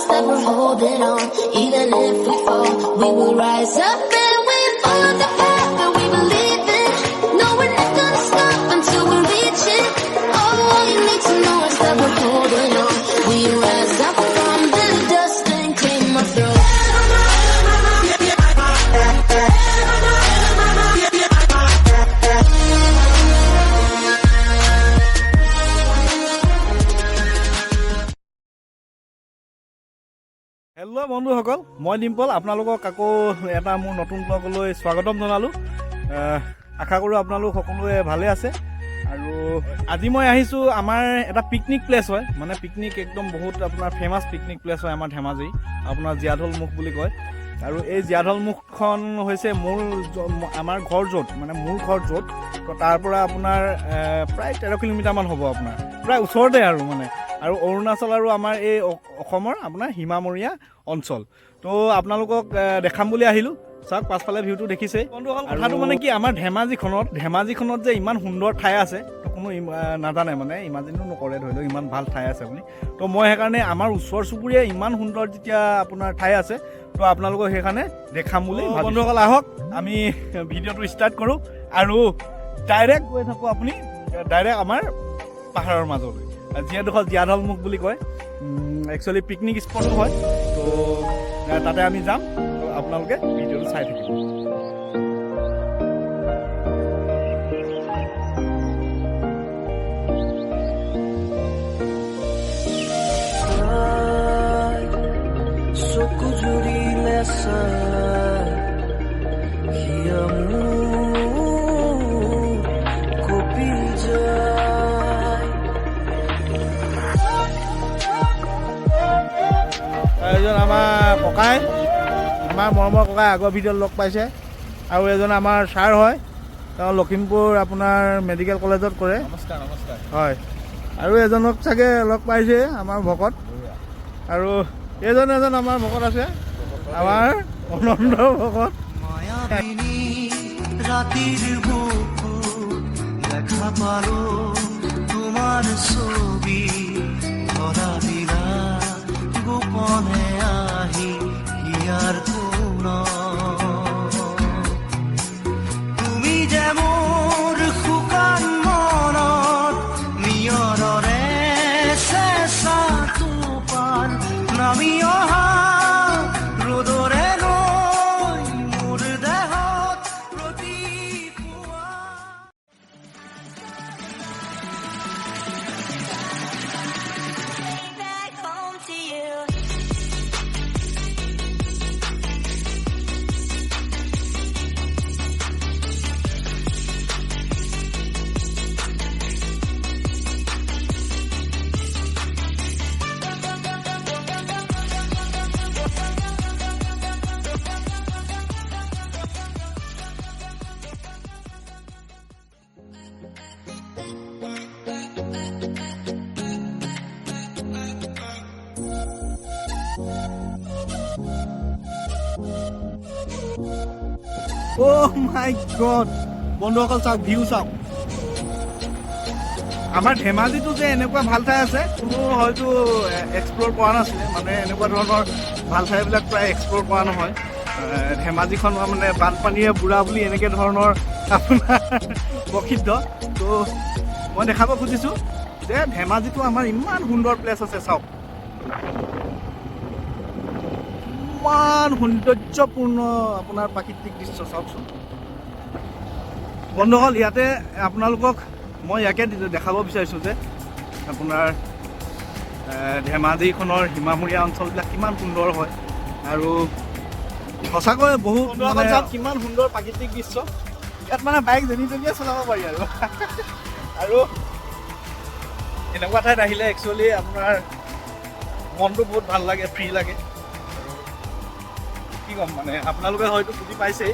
us that we're holding on. Even if we fall, we will rise up and we follow the path that we believe in. No, we're not gonna stop until we reach it. All you need to know is that we're holding on. We rise up from the dust and claim our throne. Hello' বন্ধুসকল, মই ডিম্পল আপোনালোকক আকৌ এটা মোৰ নতুন ব্লগলৈ স্বাগতম জনালোঁ। আশা কৰোঁ আপোনালোক সকলোৱে ভালে আছে। আৰু আজি মই আহিছোঁ, আমাৰ এটা পিকনিক প্লেচ হয়, মানে পিকনিক একদম বহুত আপোনাৰ ফেমাছ পিকনিক প্লেচ হয় আমাৰ ধেমাজি, আপোনাৰ জীয়াধল মুখ বুলি কয়। আৰু এই জীয়াধল মুখখন হৈছে আমাৰ ঘৰ য'ত, মানে মোৰ ঘৰ য'ত, তো তাৰ পৰা আপোনাৰ প্ৰায় 13 কিলোমিটাৰমান হ'ব, আপোনাৰ প্ৰায় ওচৰতে আৰু মানে। আৰু অৰুণাচল আৰু আমাৰ এই অসমৰ আপোনাৰ সীমামূৰীয়া অঞ্চল। তো আপোনালোকক দেখাম বুলি আহিলোঁ। চাওক পাছফালে ভিউটো দেখিছে। বন্ধুসকল, কথাটো মানে কি, আমাৰ ধেমাজিখনত যে ইমান সুন্দৰ ঠাই আছে তো কোনো নাজানে, মানে ইমাজিনো নকৰে, ধৰি লওক ইমান ভাল ঠাই আছে বুলি। তো মই সেইকাৰণে আমাৰ ওচৰ চুবুৰীয়া ইমান সুন্দৰ যেতিয়া আপোনাৰ ঠাই আছে, তো আপোনালোকক সেইকাৰণে দেখাম বুলি। বন্ধুসকল আহক, আমি ভিডিঅ'টো ষ্টাৰ্ট কৰোঁ আৰু ডাইৰেক্ট গৈ থাকোঁ, আপুনি ডাইৰেক্ট আমাৰ পাহাৰৰ মাজলৈ, যিহেডোখৰ জীয়াধল মুখ বুলি কয়। একচুৱেলি পিকনিক স্পটো হয়, তো তাতে আমি যাম। তো আপোনালোকে ভিডিঅ'টো চাই থাকিব। চকু জুৰিলে কপি যায়। এজন আমাৰ ককাই, আমাৰ মৰমৰ ককাই আগৰ ভিডিঅ'ত লগ পাইছে। আৰু এজন আমাৰ ছাৰ হয়, তেওঁ লখিমপুৰ আপোনাৰ মেডিকেল কলেজত কৰে। নমস্কাৰ নমস্কাৰ। হয়, আৰু এজনক চাগে লগ পাইছে, আমাৰ ভকত। আৰু এজন আমাৰ ভকত আছে, আমাৰ অনন্ত ভকত। ৰাতিৰ বুকু দেখা পালো তোমাৰ ছবি, ধৰা দিলা গোপনে আহি ইয়াৰ কোন। তুমি যে মোৰ শুকান মনত নিয়ৰৰে চেঁচা টোপাল নামি অহা ৰ'দৰে গৈ মোৰ দেহত প্ৰতিপুৱা। Back home to you. O' my god, বন্ধুসকল চাওক, ভিউ চাওক। আমাৰ ধেমাজিটো যে এনেকুৱা ভাল ঠাই আছে, কোনো হয়তো এক্সপ্ল'ৰ কৰা নাছিলে, মানে এনেকুৱা ধৰণৰ ভাল ঠাইবিলাক প্ৰায় এক্সপ্ল'ৰ কৰা নহয়। ধেমাজিখন মানে বানপানীয়ে বুঢ়া বুলি এনেকৈ ধৰণৰ আপোনাৰ প্ৰসিদ্ধ। তো মই দেখাব খুজিছোঁ যে ধেমাজিটো আমাৰ ইমান সুন্দৰ প্লেচ আছে। চাওক, ইমান সৌন্দৰ্যপূৰ্ণ আপোনাৰ প্ৰাকৃতিক দৃশ্য চাওকচোন। বন্ধুসকল, ইয়াতে আপোনালোকক মই ইয়াকে দেখাব বিচাৰিছোঁ যে আপোনাৰ ধেমাজিখনৰ সীমামূৰীয়া অঞ্চলবিলাক কিমান সুন্দৰ হয়। আৰু সঁচাকৈ বহু মানে কিমান সুন্দৰ প্ৰাকৃতিক দৃশ্য। ইয়াত মানে বাইক যেনি তেনিয়ে চলাব পাৰি আৰু এনেকুৱা ঠাইত আহিলে একচুৱেলি আপোনাৰ মনটো বহুত ভাল লাগে, ফ্ৰী লাগে। কি ক'ম, মানে আপোনালোকে হয়তো বুজি পাইছেই।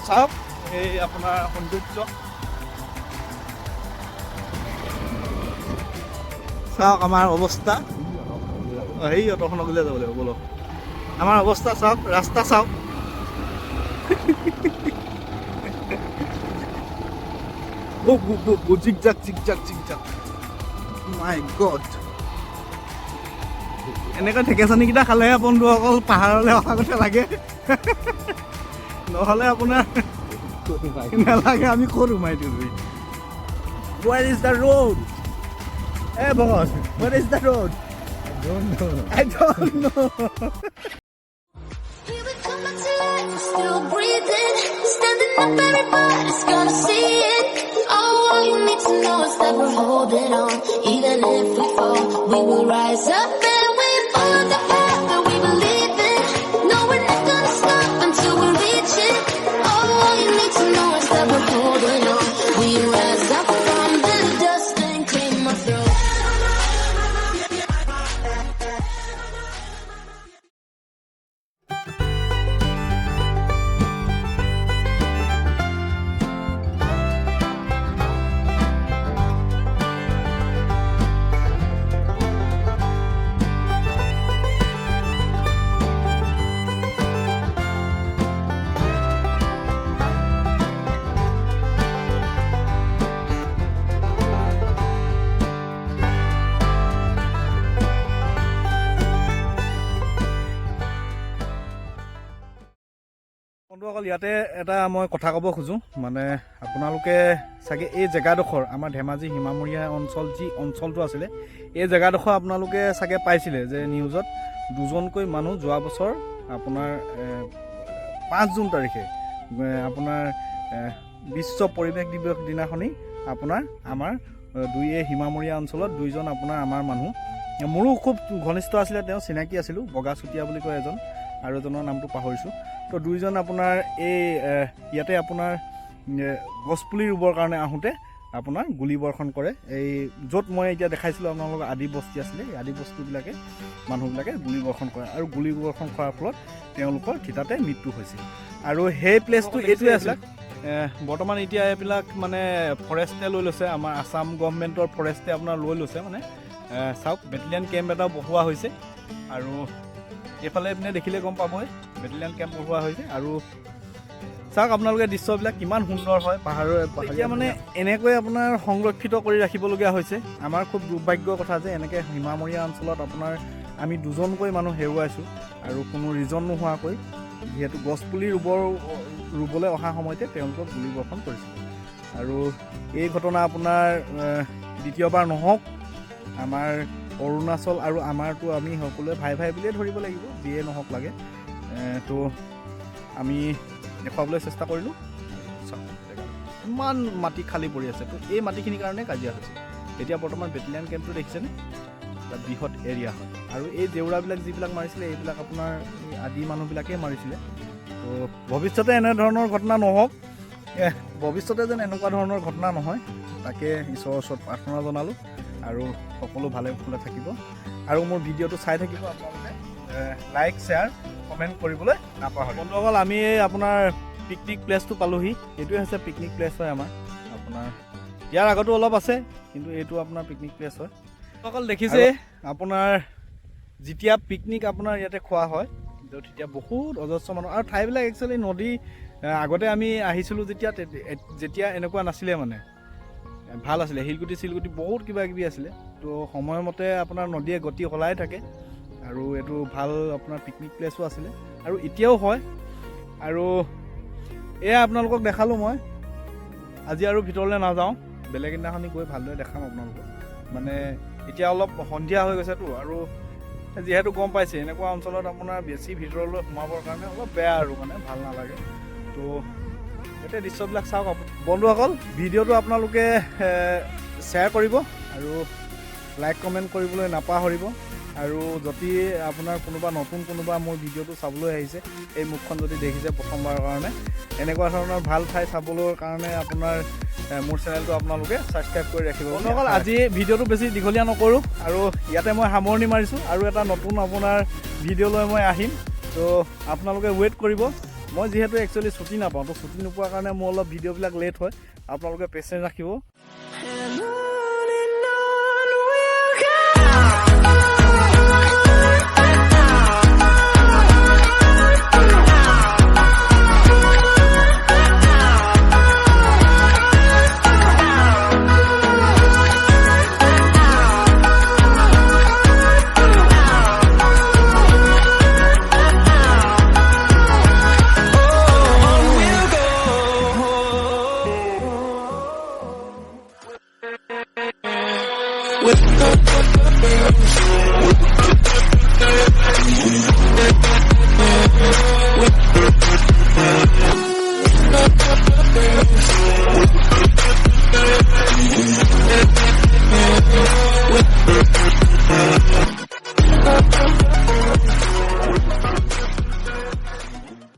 চাওক এই আপোনাৰ সৌন্দৰ্য, চাওক আমাৰ অৱস্থা। সেই অট'খনক উলিয়াই যাব লাগিব, বলক। আমাৰ অৱস্থা চাওক, ৰাস্তা চাওক। জিগজাক জিগজাক জিগজাক, মাই গড। এনেকৈ ঢেকেচানীকেইটা খালেহে বন্ধুসকল পাহাৰলৈ অহা কথা লাগে নহ'লে আপোনাৰ নালাগে আমি ক'ত সোমাই দিওঁ Where is the road? Hey boss, where is the road? I don't know. Here we come back to life, still breathing, standing up, everybody's gonna see it. All you need to know is that we're holding on. Even if we fall, we will rise up and we follow the path that we believe in. No, we're not gonna stop until we reach it. All you need to know is that we're holding on. We rise up from the dust and claim our throne. বন্ধুসকল ইয়াতে এটা মই কথা ক'ব খোজোঁ মানে আপোনালোকে চাগে এই জেগাডোখৰ আমাৰ ধেমাজি সীমামূৰীয়া অঞ্চল যি অঞ্চলটো আছিলে এই জেগাডোখৰ আপোনালোকে চাগে পাইছিলে যে নিউজত দুজনকৈ মানুহ যোৱা বছৰ আপোনাৰ 5 জুন তাৰিখে আপোনাৰ বিশ্ব পৰিৱেশ দিৱস দিনাখনি আপোনাৰ আমাৰ এই সীমামূৰীয়া অঞ্চলত দুইজন আপোনাৰ আমাৰ মানুহ মোৰো খুব ঘনিষ্ঠ আছিলে তেওঁ চিনাকি আছিলোঁ বগা চুতীয়া বুলি কয় এজন আৰু এজনৰ নামটো পাহৰিছোঁ তো দুইজন আপোনাৰ এই ইয়াতে আপোনাৰ গছপুলি ৰুবৰ কাৰণে আহোঁতে আপোনাৰ গুলীবৰ্ষণ কৰে এই য'ত মই এতিয়া দেখাইছিলোঁ আপোনালোকৰ আদি বস্তি আছিলে এই আদি বস্তুবিলাকে মানুহবিলাকে গুলীবৰ্ষণ কৰে আৰু গুলীবৰ্ষণ কৰাৰ ফলত তেওঁলোকৰ থিতাতে মৃত্যু হৈছিল আৰু সেই প্লেচটো এইটোৱে আছিলে বৰ্তমান এতিয়া এইবিলাক মানে ফৰেষ্টে লৈ লৈছে আমাৰ আসাম গভৰ্ণমেণ্টৰ ফৰেষ্টে আপোনাৰ লৈ লৈছে মানে চাওক বেটেলিয়ান কেম্প এটা বহোৱা হৈছে আৰু এইফালে আপুনি দেখিলে গম পাবই বেটেলিয়ান কেম্প বহোৱা হৈছে আৰু চাওক আপোনালোকে দৃশ্যবিলাক কিমান সুন্দৰ হয় পাহাৰৰ এতিয়া মানে এনেকৈ আপোনাৰ সংৰক্ষিত কৰি ৰাখিবলগীয়া হৈছে আমাৰ খুব দুৰ্ভাগ্যৰ কথা যে এনেকৈ সীমামূৰীয়া অঞ্চলত আপোনাৰ আমি দুজনকৈ মানুহ হেৰুৱাইছোঁ আৰু কোনো ৰিজন নোহোৱাকৈ যিহেতু গছপুলি ৰুবলৈ অহা সময়তে তেওঁলোকক গুলীবৰ্ষণ কৰিছিল আৰু এই ঘটনা আপোনাৰ দ্বিতীয়বাৰ নহওক আমাৰ অৰুণাচল আৰু আমাৰতো আমি সকলোৱে ভাই ভাই বুলিয়ে ধৰিব লাগিব যিয়ে নহওক লাগে তো আমি দেখুৱাবলৈ চেষ্টা কৰিলোঁ ইমান মাটি খালী পৰি আছে তো এই মাটিখিনিৰ কাৰণে কাজিয়া হৈছে এতিয়া বৰ্তমান বেটেলিয়ান কেম্পটো দেখিছেনে বৃহৎ এৰিয়া হয় আৰু এই জেউৰাবিলাক যিবিলাক মাৰিছিলে এইবিলাক আপোনাৰ আদি মানুহবিলাকেই মাৰিছিলে তো ভৱিষ্যতে এনেধৰণৰ ঘটনা নহওক ভৱিষ্যতে যেন এনেকুৱা ধৰণৰ ঘটনা নহয় তাকে ঈশ্বৰৰ ওচৰত প্ৰাৰ্থনা জনালোঁ আৰু সকলো ভালে কুশলে থাকিব আৰু মোৰ ভিডিঅ'টো চাই থাকিব আপোনালোকে লাইক শ্বেয়াৰ কমেণ্ট কৰিবলৈ নাপাহৰিব বন্ধুসকল আমি আপোনাৰ পিকনিক প্লেচটো পালোহি এইটোৱে হৈছে পিকনিক প্লেচ হয় আমাৰ আপোনাৰ ইয়াৰ আগতো অলপ আছে কিন্তু এইটো আপোনাৰ পিকনিক প্লেচ হয় অকল দেখিছে আপোনাৰ যেতিয়া পিকনিক আপোনাৰ ইয়াতে খোৱা হয় তেতিয়া বহুত অজস্ৰ মানুহ আৰু ঠাইবিলাক একচুৱেলি নদী আগতে আমি আহিছিলোঁ যেতিয়া এনেকুৱা নাছিলে মানে ভাল আছিলে শিলগুটি চিলগুটি বহুত কিবা কিবি আছিলে তো সময়মতে আপোনাৰ নদীয়ে গতি সলাই থাকে আৰু এইটো ভাল আপোনাৰ পিকনিক প্লেচো আছিলে আৰু এতিয়াও হয় আৰু এয়া আপোনালোকক দেখালোঁ মই আজি আৰু ভিতৰলৈ নাযাওঁ বেলেগ দিনাখনি গৈ ভালদৰে দেখাম আপোনালোকক মানে এতিয়া অলপ সন্ধিয়া হৈ গৈছেতো আৰু যিহেতু গম পাইছে এনেকুৱা অঞ্চলত আপোনাৰ বেছি ভিতৰলৈ সোমাবৰ কাৰণে অলপ বেয়া আৰু মানে ভাল নালাগে তো এতিয়া দৃশ্যবিলাক চাওক বন্ধুসকল ভিডিঅ'টো আপোনালোকে শ্বেয়াৰ কৰিব আৰু লাইক কমেণ্ট কৰিবলৈ নাপাহৰিব আৰু যদি আপোনাৰ কোনোবা মোৰ ভিডিঅ'টো চাবলৈ আহিছে এই মুখখন যদি দেখিছে প্ৰথমবাৰৰ কাৰণে এনেকুৱা ধৰণৰ ভাল ঠাই চাবলৈ কাৰণে আপোনাৰ মোৰ চেনেলটো আপোনালোকে ছাবস্ক্ৰাইব কৰি ৰাখিব বন্ধুসকল আজি ভিডিঅ'টো বেছি দীঘলীয়া নকৰোঁ আৰু ইয়াতে মই সামৰণি মাৰিছোঁ আৰু এটা নতুন আপোনাৰ ভিডিঅ' লৈ মই আহিম তো আপোনালোকে ৱেইট কৰিব মই যিহেতু একচুৱেলি ছুটি নাপাওঁ তো ছুটি নোপোৱাৰ কাৰণে মোৰ অলপ ভিডিঅ'বিলাক লেট হয় আপোনালোকে পেচেঞ্চ ৰাখিব with